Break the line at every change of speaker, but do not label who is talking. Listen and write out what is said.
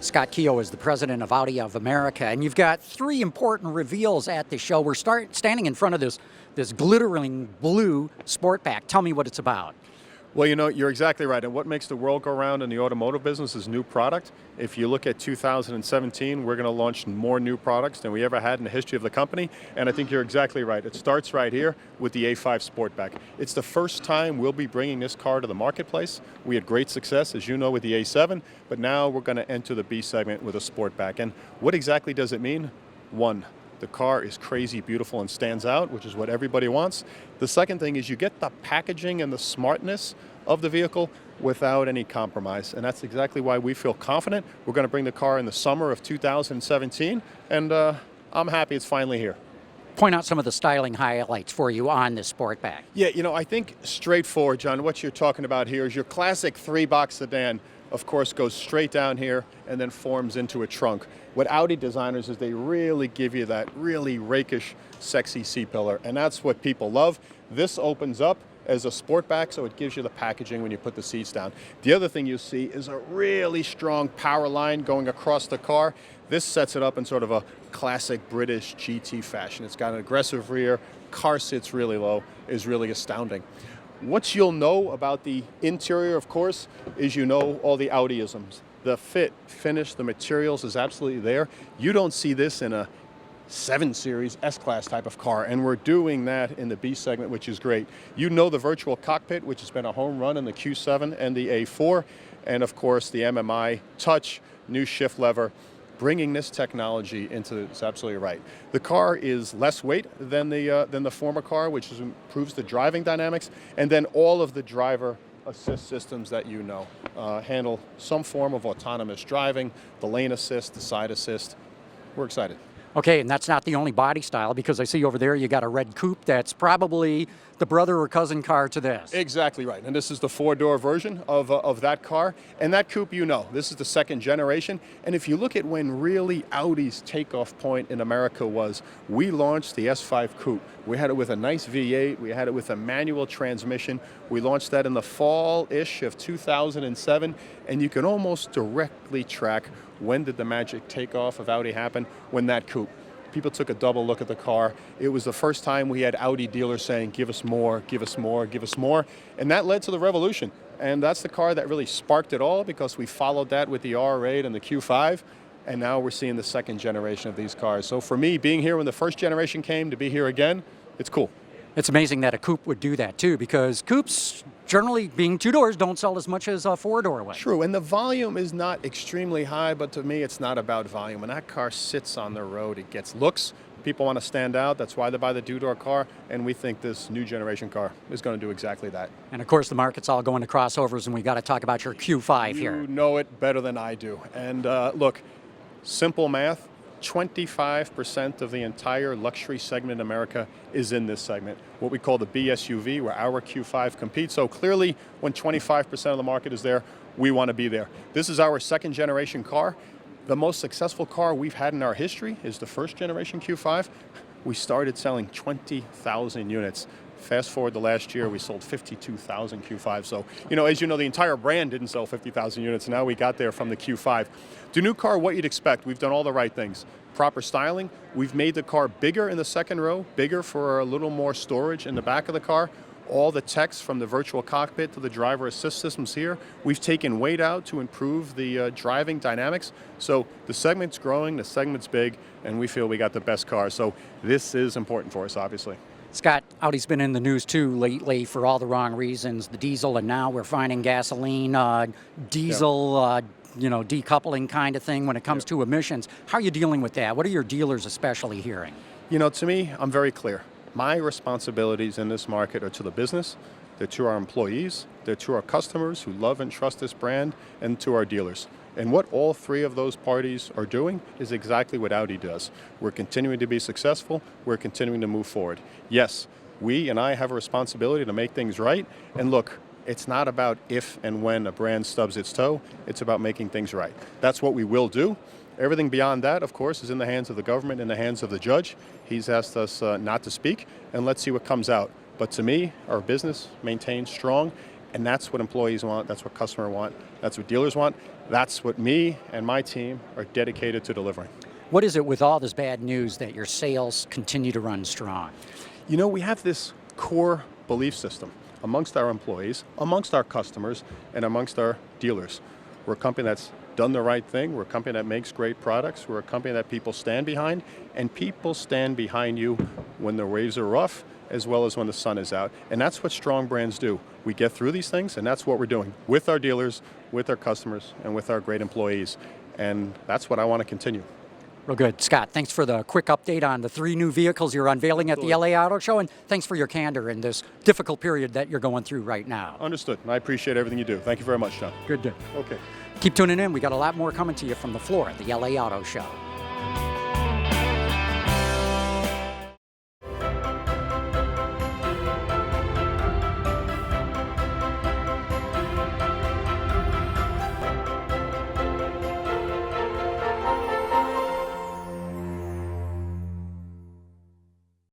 Scott Keogh is the president of Audi of America, and you've got three important reveals at the show. We're standing in front of this glittering blue Sportback. Tell me what it's about.
Well, you know, you're exactly right. And what makes the world go round in the automotive business is new product. If you look at 2017, we're going to launch more new products than we ever had in the history of the company. And I think you're exactly right. It starts right here with the A5 Sportback. It's the first time we'll be bringing this car to the marketplace. We had great success, as you know, with the A7, but now we're going to enter the B segment with a Sportback. And what exactly does it mean? One, the car is crazy beautiful and stands out, which is what everybody wants. The second thing is you get the packaging and the smartness of the vehicle without any compromise. And that's exactly why we feel confident. We're going to bring the car in the summer of 2017, and I'm happy it's finally here.
Point out some of the styling highlights for you on this Sportback.
Yeah, you know, I think straightforward, John, what you're talking about here is your classic three-box sedan, of course, goes straight down here and then forms into a trunk. What Audi designers is they really give you that really rakish, sexy C-pillar, and that's what people love. This opens up as a Sportback, so it gives you the packaging when you put the seats down. The other thing you see is a really strong power line going across the car. This sets it up in sort of a classic British GT fashion. It's got an aggressive rear, car sits really low, is really astounding. What you'll know about the interior, of course, is you know all the Audi-isms. The fit, finish, the materials is absolutely there. You don't see this in a 7 Series S-Class type of car, and we're doing that in the B segment, which is great. You know the virtual cockpit, which has been a home run in the Q7 and the A4, and of course the MMI touch, new shift lever. Bringing this technology into it's absolutely right. The car is less weight than the former car, which improves the driving dynamics, and then all of the driver assist systems that you know handle some form of autonomous driving, the lane assist, the side assist. We're excited.
Okay, and that's not the only body style, because I see over there you got a red coupe that's probably the brother or cousin car to this.
Exactly right, and this is the 4-door version of that car. And that coupe, you know, this is the second generation. And if you look at when really Audi's takeoff point in America was, we launched the S5 Coupe. We had it with a nice V8, we had it with a manual transmission. We launched that in the fall-ish of 2007, and you can almost directly track when did the magic takeoff of Audi happen? When that coupe. People took a double look at the car. It was the first time we had Audi dealers saying, give us more, give us more, give us more. And that led to the revolution. And that's the car that really sparked it all, because we followed that with the R8 and the Q5. And now we're seeing the second generation of these cars. So for me, being here when the first generation came, to be here again, it's cool.
It's amazing that a coupe would do that too, because coupes, generally being 2 doors, don't sell as much as a 4-door way.
True, and the volume is not extremely high, but to me it's not about volume. When that car sits on the road, it gets looks. People want to stand out. That's why they buy the 2-door car, and we think this new generation car is going to do exactly that. And
of course the market's all going to crossovers, and we got to talk about your Q5 here.
You know it better than I do. And look, simple math, 25% of the entire luxury segment in America is in this segment, what we call the B SUV, where our Q5 competes. So clearly, when 25% of the market is there, we want to be there. This is our second generation car. The most successful car we've had in our history is the first generation Q5. We started selling 20,000 units. Fast forward to last year, we sold 52,000 Q5. So, you know, as you know, the entire brand didn't sell 50,000 units. Now we got there from the Q5. The new car, what you'd expect. We've done all the right things. Proper styling. We've made the car bigger in the second row, bigger for a little more storage in the back of the car. All the text from the virtual cockpit to the driver assist systems here. We've taken weight out to improve the driving dynamics. So the segment's growing, the segment's big, and we feel we got the best car. So this is important for us, obviously.
Scott, Audi's been in the news too lately for all the wrong reasons, the diesel, and now we're finding gasoline, diesel, you know, decoupling kind of thing when it comes to emissions. How are you dealing with that? What are your dealers especially hearing?
You know, to me, I'm very clear. My responsibilities in this market are to the business, they're to our employees, they're to our customers who love and trust this brand, and to our dealers. And what all three of those parties are doing is exactly what Audi does. We're continuing to be successful. We're continuing to move forward. Yes, we and I have a responsibility to make things right. And look, it's not about if and when a brand stubs its toe. It's about making things right. That's what we will do. Everything beyond that, of course, is in the hands of the government, in the hands of the judge. He's asked us not to speak, and let's see what comes out. But to me, our business maintains strong, and that's what employees want, that's what customers want, that's what dealers want, That's what me and my team are dedicated to delivering.
What is it with all this bad news that your sales continue to run strong?
You know, we have this core belief system amongst our employees, amongst our customers, and amongst our dealers. We're a company that's done the right thing. We're a company that makes great products. We're a company that people stand behind, and people stand behind you when the waves are rough as well as when the sun is out. And that's what strong brands do. We get through these things, and that's what we're doing with our dealers, with our customers, and with our great employees. And that's what I want to continue.
Real good. Scott, thanks for the quick update on the 3 new vehicles you're unveiling at the LA Auto Show, and thanks for your candor in this difficult period that you're going through right now.
Understood. And I appreciate everything you do. Thank you very much, John.
Good day.
Okay.
Keep tuning in. We got a lot more coming to you from the floor at the LA Auto Show.